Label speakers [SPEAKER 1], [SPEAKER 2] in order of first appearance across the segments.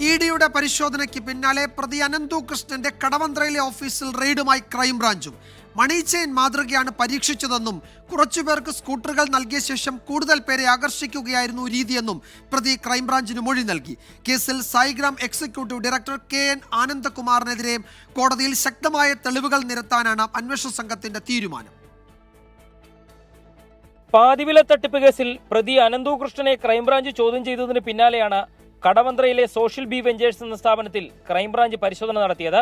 [SPEAKER 1] ഇഡിയുടെ പരിശോധനയ്ക്ക് പിന്നാലെ പ്രതി അനന്തു കൃഷ്ണന്റെ കടവന്ത്രയിലെ ഓഫീസിൽ റെയ്ഡുമായി ക്രൈംബ്രാഞ്ചും. മണി ചെയിൻ മാതൃകയാണ് പരീക്ഷിച്ചതെന്നും കുറച്ചുപേർക്ക് സ്കൂട്ടറുകൾ നൽകിയ ശേഷം കൂടുതൽ പേരെ ആകർഷിക്കുകയായിരുന്നു രീതിയെന്നും പ്രതി ക്രൈംബ്രാഞ്ചിന് മൊഴി നൽകി. കേസിൽ സായിഗ്രാം എക്സിക്യൂട്ടീവ് ഡയറക്ടർ KN ആനന്ദകുമാറിനെതിരെ കോടതിയിൽ ശക്തമായ തെളിവുകൾ നിരത്താനാണ് അന്വേഷണ സംഘത്തിന്റെ തീരുമാനം.
[SPEAKER 2] പാതിവില തട്ടിപ്പ് കേസിൽ പ്രതി അനന്തു കൃഷ്ണനെ ക്രൈംബ്രാഞ്ച് ചോദ്യം ചെയ്തതിന് പിന്നാലെയാണ് കടവന്ത്രയിലെ സോഷ്യൽ ബി വെഞ്ചേഴ്സ് എന്ന സ്ഥാപനത്തിൽ ക്രൈംബ്രാഞ്ച് പരിശോധന നടത്തിയത്.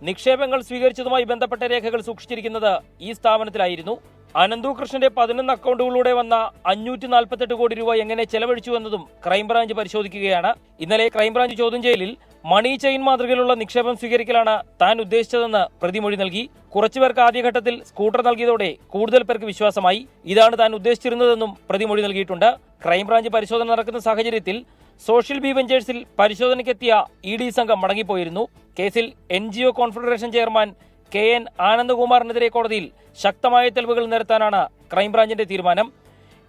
[SPEAKER 2] നിക്ഷേപങ്ങൾ സ്വീകരിച്ചതുമായി ബന്ധപ്പെട്ട രേഖകൾ സൂക്ഷിച്ചിരിക്കുന്നത് ഈ സ്ഥാപനത്തിലായിരുന്നു. അനന്തു കൃഷ്ണന്റെ 11 അക്കൗണ്ടുകളിലൂടെ വന്ന 548 കോടി രൂപ എങ്ങനെ ചെലവഴിച്ചു എന്നതും ക്രൈംബ്രാഞ്ച് പരിശോധിക്കുകയാണ്. ഇന്നലെ ക്രൈംബ്രാഞ്ച് ചോദ്യം ചെയ്യലിൽ മണി ചെയിൻ മാതൃകയിലുള്ള നിക്ഷേപം സ്വീകരിക്കലാണ് താൻ ഉദ്ദേശിച്ചതെന്ന് പ്രതിമൊഴി നൽകി. കുറച്ചുപേർക്ക് ആദ്യഘട്ടത്തിൽ സ്കൂട്ടർ നൽകിയതോടെ കൂടുതൽ പേർക്ക് വിശ്വാസമായി. ഇതാണ് താൻ ഉദ്ദേശിച്ചിരുന്നതെന്നും പ്രതിമൊഴി നൽകിയിട്ടുണ്ട്. ക്രൈംബ്രാഞ്ച് പരിശോധന നടക്കുന്ന സാഹചര്യത്തിൽ സോഷ്യൽ ബി വെഞ്ചേഴ്സിൽ പരിശോധനയ്ക്കെത്തിയ ED സംഘം മടങ്ങിപ്പോയിരുന്നു. കേസിൽ NGO കോൺഫെഡറേഷൻ ചെയർമാൻ KN ആനന്ദകുമാറിനെതിരെ കോടതിയിൽ ശക്തമായ തെളിവുകൾ നിരത്താനാണ് ക്രൈംബ്രാഞ്ചിന്റെ തീരുമാനം.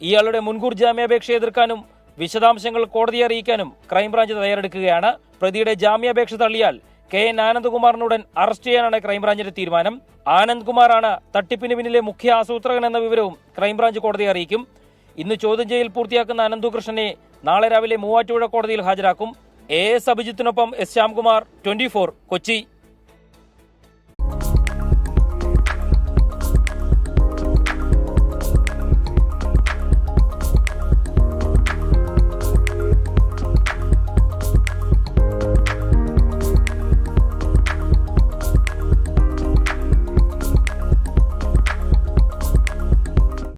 [SPEAKER 2] ഇയാളുടെ മുൻകൂർ ജാമ്യാപേക്ഷ എതിർക്കാനും വിശദാംശങ്ങൾ കോടതിയെ അറിയിക്കാനും ക്രൈംബ്രാഞ്ച് തയ്യാറെടുക്കുകയാണ്. പ്രതിയുടെ ജാമ്യാപേക്ഷ തള്ളിയാൽ KN ആനന്ദകുമാറിനുടൻ അറസ്റ്റ് ചെയ്യാനാണ് ക്രൈംബ്രാഞ്ചിന്റെ തീരുമാനം. ആനന്ദ്കുമാറാണ് തട്ടിപ്പിന് പിന്നിലെ മുഖ്യ ആസൂത്രകൻ എന്ന വിവരവും ക്രൈംബ്രാഞ്ച് കോടതിയെ അറിയിക്കും. ഇന്ന് ചോദ്യം ചെയ്യൽ പൂർത്തിയാക്കുന്ന അനന്തു കൃഷ്ണനെ നാളെ രാവിലെ മൂവാറ്റുപുഴ കോടതിയിൽ ഹാജരാക്കും. AS അഭിജിത്തിനൊപ്പം S Shyamkumar, 24, Kochi.